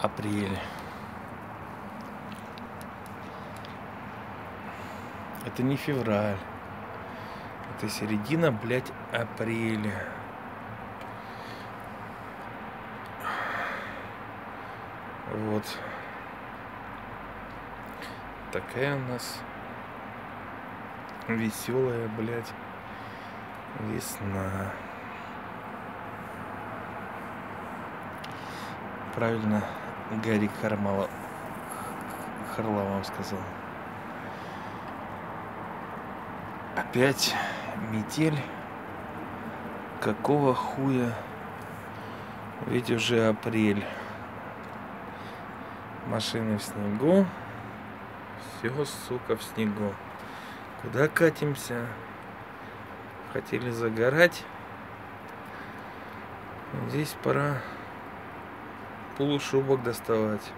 апрель. Это не февраль. Это середина, блядь, апреля. Вот. Такая у нас веселая, блядь, весна. Правильно Гарри Харламов сказал. Опять метель. Какого хуя? Ведь уже апрель. Машины в снегу. Все, сука, в снегу. Куда катимся? Хотели загорать. Здесь пора полушубок доставать.